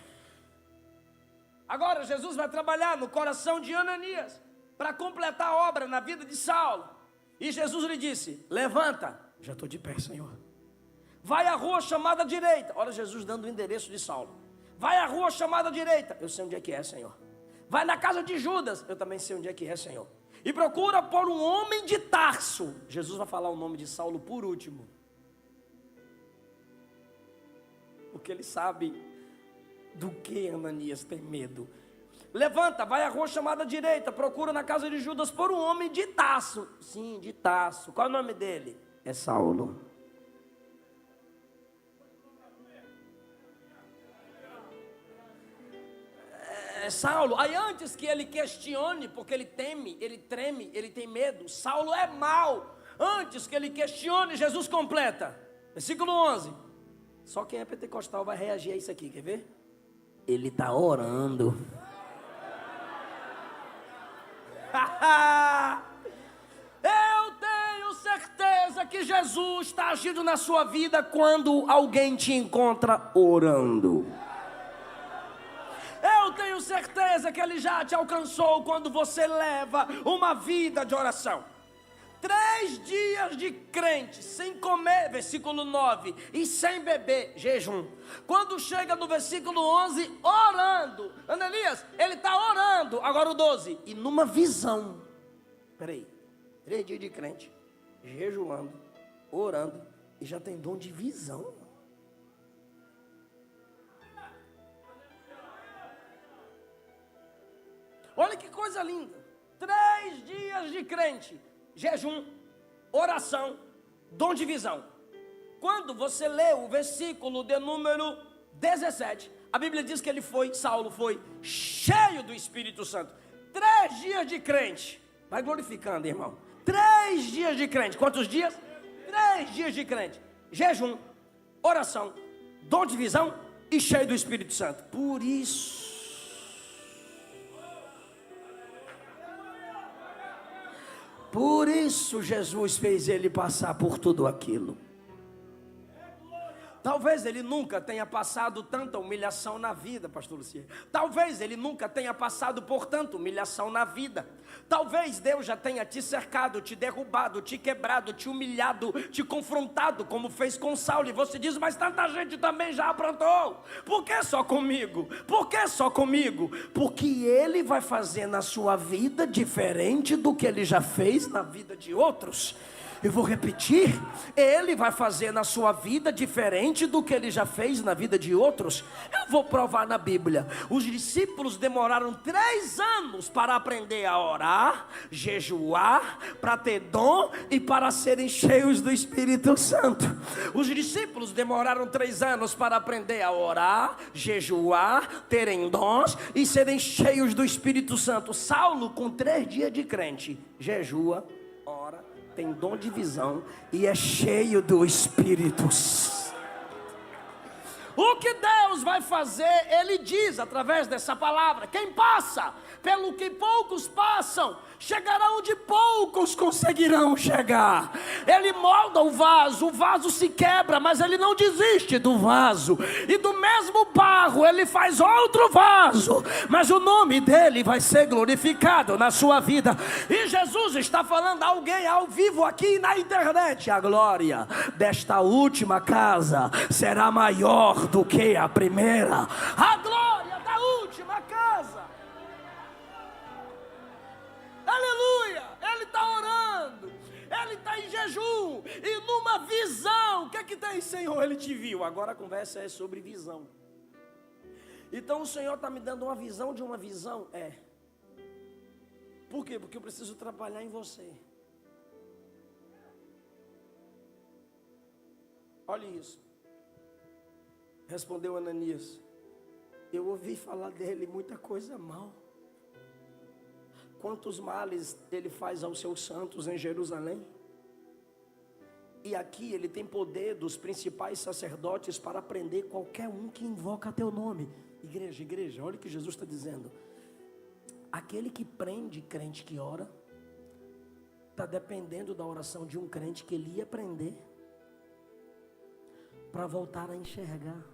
Agora Jesus vai trabalhar no coração de Ananias, para completar a obra na vida de Saulo. E Jesus lhe disse, levanta, já estou de pé, Senhor. Vai à rua chamada direita. Olha Jesus dando o endereço de Saulo. Vai à rua chamada direita. Eu sei onde é que é, Senhor. Vai na casa de Judas. Eu também sei onde é que é, Senhor. E procura por um homem de Tarso. Jesus vai falar o nome de Saulo por último. Porque ele sabe do que Ananias tem medo. Levanta, vai à rua chamada direita. Procura na casa de Judas por um homem de Tarso. Sim, de Tarso. Qual é o nome dele? É Saulo. Saulo, aí antes que ele questione, porque ele teme, ele treme, ele tem medo, Saulo é mau, Antes que ele questione, Jesus completa. Versículo 11. Só quem é pentecostal vai reagir a isso aqui, quer ver? Ele está orando. Eu tenho certeza que Jesus está agindo na sua vida quando alguém te encontra orando. Eu tenho certeza que Ele já te alcançou quando você leva uma vida de oração. 3 dias de crente, sem comer, versículo 9, e sem beber, jejum. Quando chega no versículo 11, orando. Ananias, ele está orando. Agora o 12, e numa visão. Peraí, 3 dias de crente, jejuando, orando, e já tem dom de visão. Olha que coisa linda. 3 dias de crente, jejum, oração, dom de visão. Quando você lê o versículo de número 17, a Bíblia diz que Saulo foi cheio do Espírito Santo. 3 dias de crente. Vai glorificando, irmão. 3 dias de crente. Quantos dias? 3 dias de crente. Jejum, oração, dom de visão e cheio do Espírito Santo. Por isso Jesus fez ele passar por tudo aquilo. Talvez ele nunca tenha passado tanta humilhação na vida, pastor Luciano. Talvez ele nunca tenha passado por tanta humilhação na vida. Talvez Deus já tenha te cercado, te derrubado, te quebrado, te humilhado, te confrontado, como fez com Saulo. E você diz, mas tanta gente também já aprontou. Por que só comigo? Por que só comigo? Porque ele vai fazer na sua vida diferente do que ele já fez na vida de outros. Eu vou repetir, ele vai fazer na sua vida diferente do que ele já fez na vida de outros. Eu vou provar na Bíblia. Os discípulos demoraram 3 anos para aprender a orar, jejuar, para ter dom e para serem cheios do Espírito Santo. Os discípulos demoraram 3 anos para aprender a orar, jejuar, terem dons e serem cheios do Espírito Santo. Saulo, com 3 dias de crente, jejua, ora, tem dom de visão e é cheio do Espírito. O que Deus vai fazer, Ele diz através dessa palavra: quem passa pelo que poucos passam, chegará onde poucos conseguirão chegar. Ele molda o vaso se quebra, mas ele não desiste do vaso. E do mesmo barro ele faz outro vaso, mas o nome dele vai ser glorificado na sua vida. E Jesus está falando a alguém ao vivo aqui na internet: a glória desta última casa será maior do que a primeira. A glória da última casa. Aleluia, ele está orando, ele está em jejum e numa visão. O que é que tem, Senhor? Ele te viu. Agora a conversa é sobre visão. Então o Senhor está me dando uma visão de uma visão. Por quê? Porque eu preciso trabalhar em você. Olha isso. Respondeu Ananias: eu ouvi falar dele muita coisa mal. Quantos males ele faz aos seus santos em Jerusalém. E aqui ele tem poder dos principais sacerdotes para prender qualquer um que invoca teu nome. Igreja, olha o que Jesus está dizendo. Aquele que prende crente que ora, está dependendo da oração de um crente que ele ia prender, para voltar a enxergar.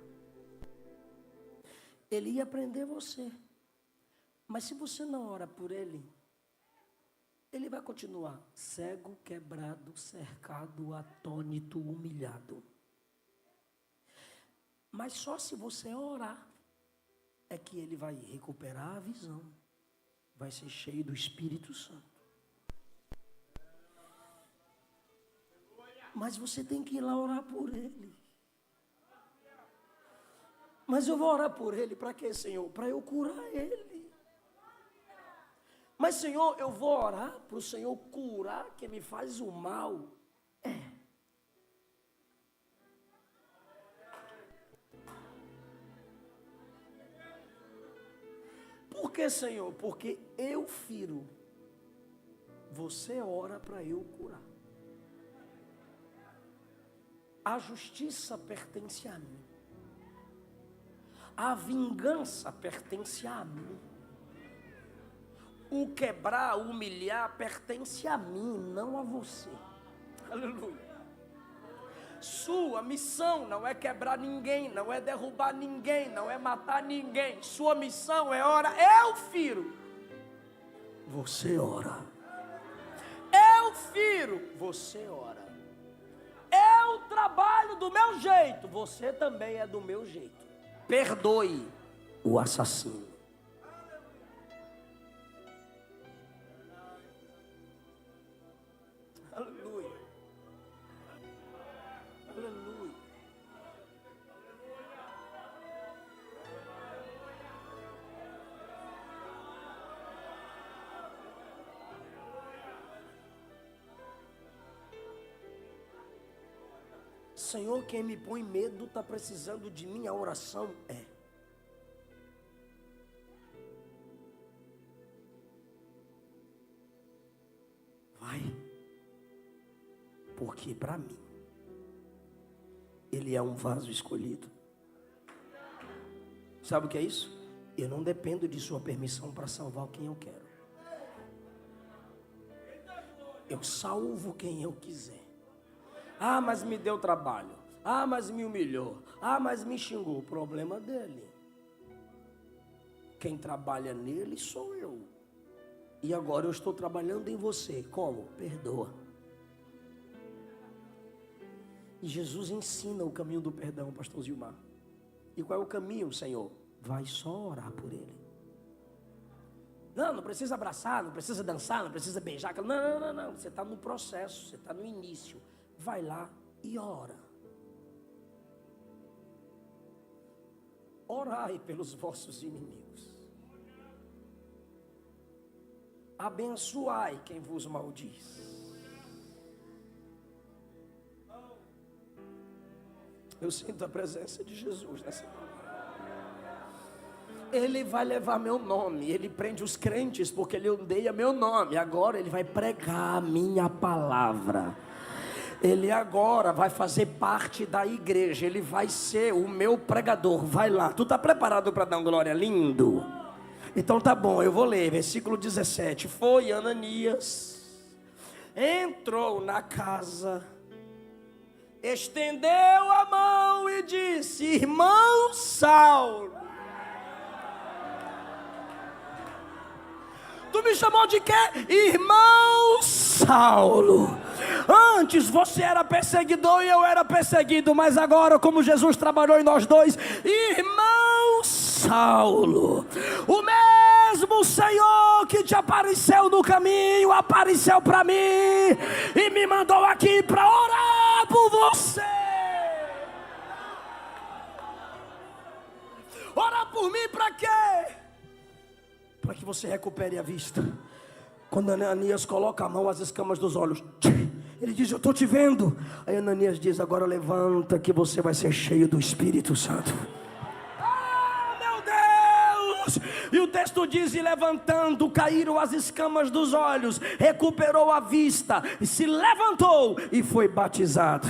Ele ia prender você. Mas se você não ora por ele, ele vai continuar cego, quebrado, cercado, atônito, humilhado. Mas só se você orar é que ele vai recuperar a visão, vai ser cheio do Espírito Santo. Mas você tem que ir lá orar por ele. Mas eu vou orar por ele para quê, Senhor? Para eu curar ele. Mas, Senhor, eu vou orar para o Senhor curar quem me faz o mal. Por que, Senhor? Porque eu firo. Você ora para eu curar. A justiça pertence a mim. A vingança pertence a mim. O quebrar, o humilhar pertence a mim, não a você. Aleluia. Sua missão não é quebrar ninguém, não é derrubar ninguém, não é matar ninguém. Sua missão é orar. Eu firo, você ora. Eu firo, você ora. Eu trabalho do meu jeito, você também é do meu jeito. Perdoe o assassino. Aleluia. Aleluia. Senhor, quem me põe medo está precisando de mim. A oração é: vai, porque para mim ele é um vaso escolhido. Sabe o que é isso? Eu não dependo de sua permissão para salvar quem eu quero. Eu salvo quem eu quiser. Ah, mas me deu trabalho. Ah, mas me humilhou. Ah, mas me xingou. O problema dele. Quem trabalha nele sou eu. E agora eu estou trabalhando em você. Como? Perdoa. E Jesus ensina o caminho do perdão, pastor Zilmar. E qual é o caminho, Senhor? Vai só orar por ele. Não precisa abraçar, não precisa dançar, não precisa beijar. Não. Você está no processo, você está no início. Vai lá e ora. Orai pelos vossos inimigos. Abençoai quem vos maldiz. Eu sinto a presença de Jesus nessa manhã. Ele vai levar meu nome. Ele prende os crentes porque ele odeia meu nome. Agora ele vai pregar a minha palavra. Ele agora vai fazer parte da igreja. Ele vai ser o meu pregador. Vai lá. Tu está preparado para dar um glória lindo? Então tá bom, eu vou ler. Versículo 17. Foi Ananias, entrou na casa, estendeu a mão e disse: irmão Saulo. Tu me chamou de quê? Irmão Saulo. Antes você era perseguidor e eu era perseguido, mas agora, como Jesus trabalhou em nós dois, irmão Saulo, o mesmo Senhor que te apareceu no caminho, apareceu para mim e me mandou aqui para orar por você. Orar por mim para quê? Para que você recupere a vista. Quando Ananias coloca a mão às escamas dos olhos, ele diz: eu estou te vendo. Aí Ananias diz: agora levanta que você vai ser cheio do Espírito Santo. Ah, meu Deus! E o texto diz: e levantando, caíram as escamas dos olhos, recuperou a vista, e se levantou e foi batizado.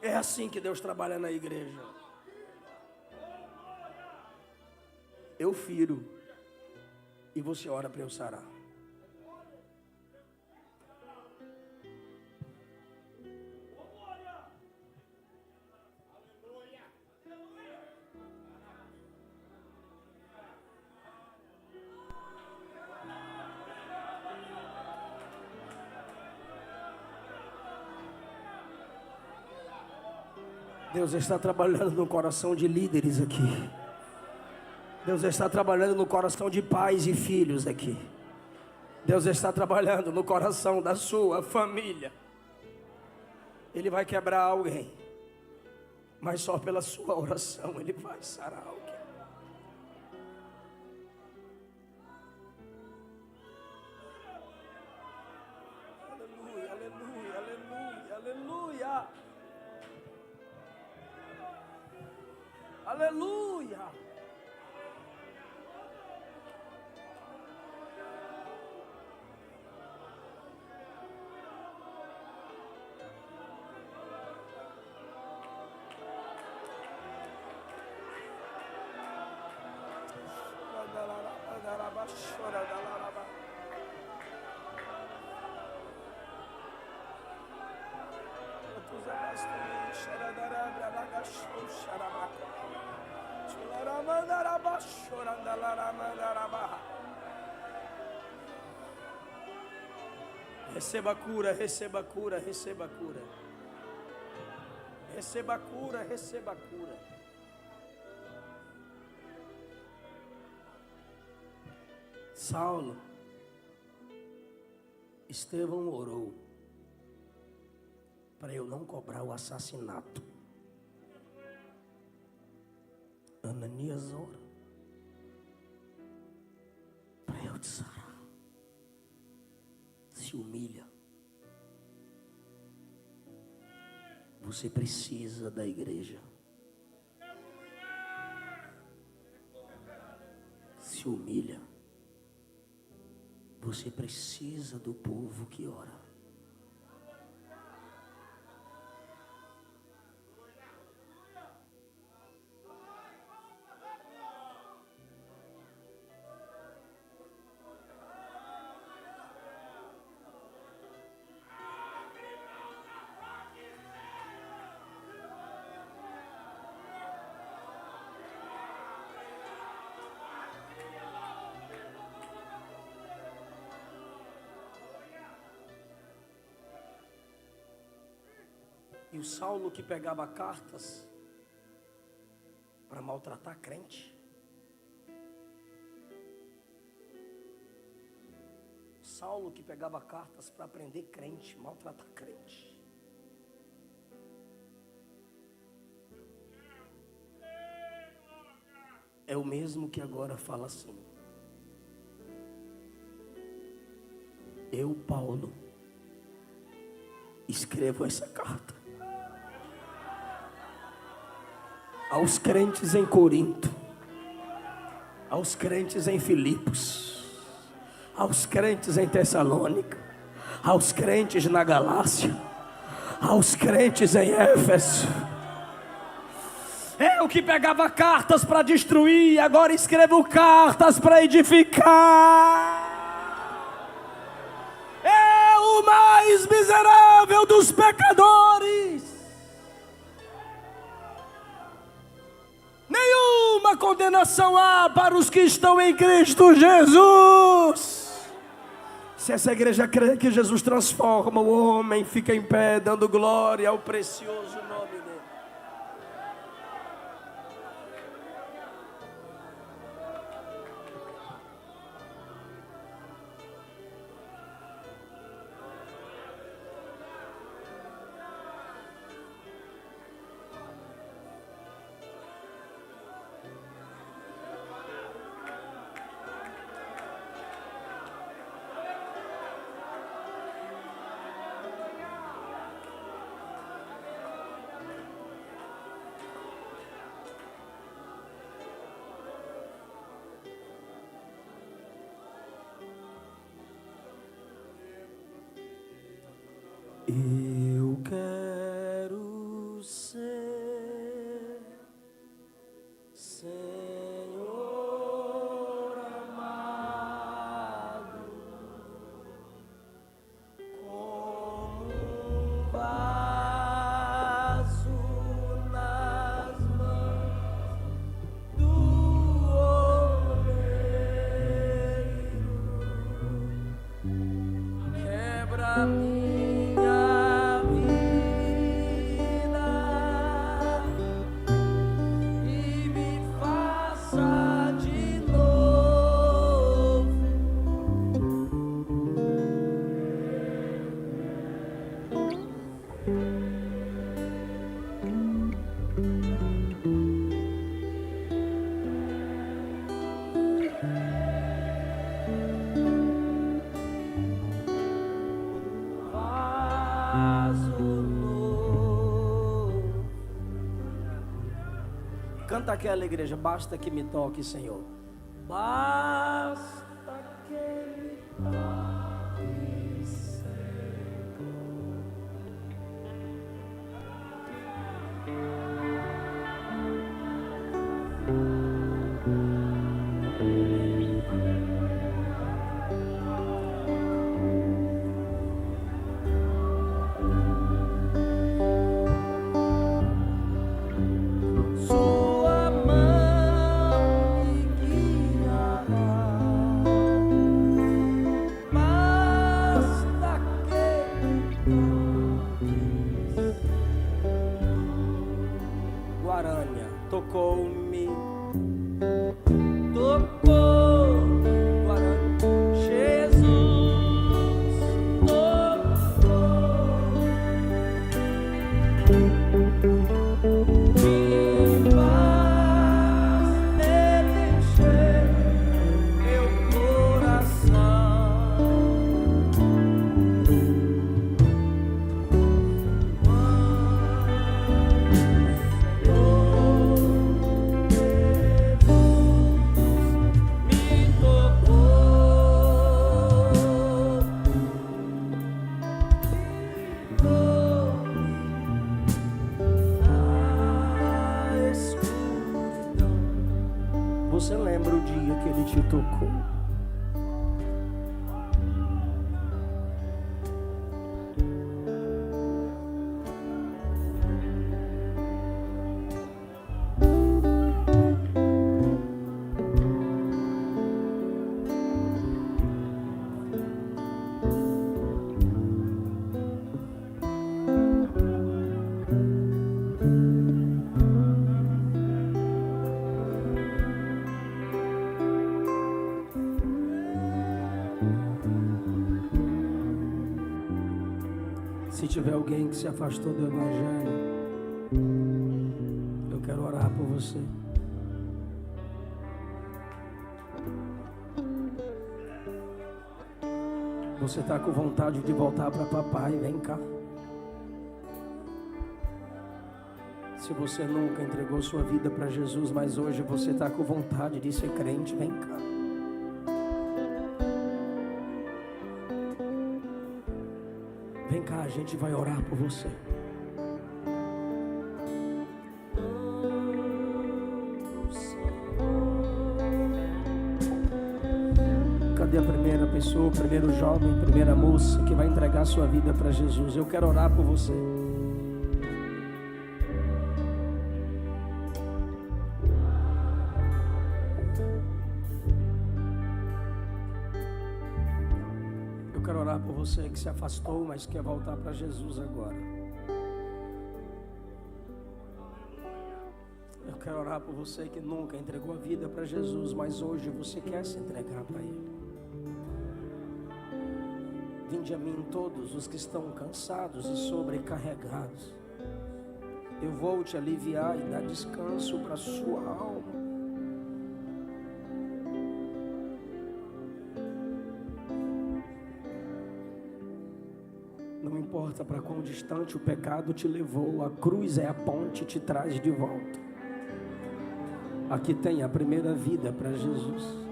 É assim que Deus trabalha na igreja. Eu firo e você ora para eu sarar. Deus está trabalhando no coração de líderes aqui. Deus está trabalhando no coração de pais e filhos aqui. Deus está trabalhando no coração da sua família. Ele vai quebrar alguém, mas só pela sua oração Ele vai sarar alguém. Aleluia, aleluia, aleluia, aleluia. Aleluia. Receba cura, receba cura, receba cura. Receba cura, receba cura. Saulo, Estevão orou para eu não cobrar o assassinato. Ananias ora para eu te sarar. Se humilha. Você precisa da igreja. Se humilha. Você precisa do povo que ora. E o Saulo que pegava cartas para maltratar crente. Saulo que pegava cartas para prender crente, maltratar crente. É o mesmo que agora fala assim: eu, Paulo, escrevo essa carta aos crentes em Corinto, aos crentes em Filipos, aos crentes em Tessalônica, aos crentes na Galácia, aos crentes em Éfeso. Eu que pegava cartas para destruir, agora escrevo cartas para edificar. É o mais miserável dos pecadores. Nenhuma condenação há para os que estão em Cristo Jesus. Se essa igreja crê que Jesus transforma o homem, fica em pé dando glória ao precioso nome dele. Eu quero ser Senhor amado, como um vaso nas mãos do oleiro. Quebra-me Canta aquela igreja, basta que me toque, Senhor. Basta que me toque, Senhor. tocou-me, tocou, Jesus tocou, que paz Ele encheu meu coração. Você lembra o dia que Ele te tocou? Se tiver alguém que se afastou do Evangelho, eu quero orar por você. Você está com vontade de voltar para papai? Vem cá. Se você nunca entregou sua vida para Jesus, mas hoje você está com vontade de ser crente, vem cá. Vem cá, a gente vai orar por você. Cadê a primeira pessoa, o primeiro jovem, a primeira moça que vai entregar sua vida para Jesus? Eu quero orar por você. Eu quero orar por você que se afastou, mas quer voltar para Jesus agora. Eu quero orar por você que nunca entregou a vida para Jesus, mas hoje você quer se entregar para Ele. Vinde a mim todos os que estão cansados e sobrecarregados. Eu vou te aliviar e dar descanso para a sua alma. Não importa para quão distante o pecado te levou, a cruz é a ponte que te traz de volta. Aqui tem a primeira vida para Jesus.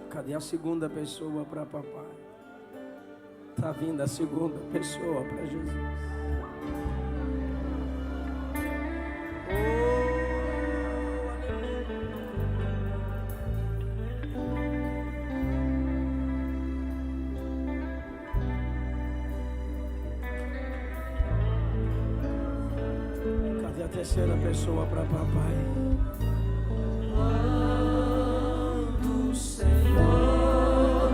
Cadê a segunda pessoa para papai? Está vindo a segunda pessoa para Jesus. Cadê a terceira pessoa para papai? Quando Senhor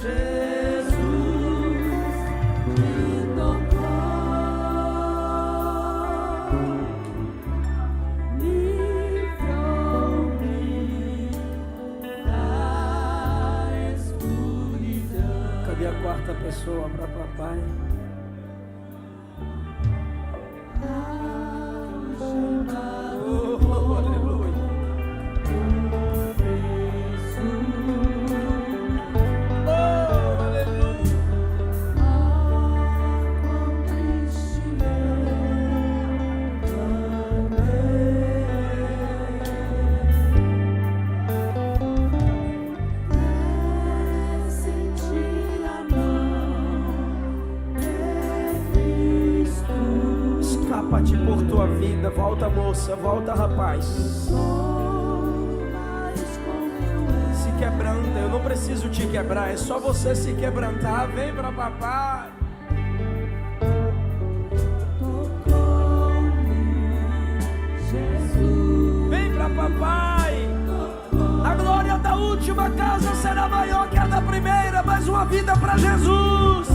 Jesus me tocou, livrou-me da escuridão. Cadê a quarta pessoa para papai? Escapa-te por tua vida. Volta, moça, volta, rapaz. Se quebranta, eu não preciso te quebrar, é só você se quebrantar. Vem pra papai. Vem pra papai. A glória da última casa será maior que a da primeira. Mais uma vida pra Jesus.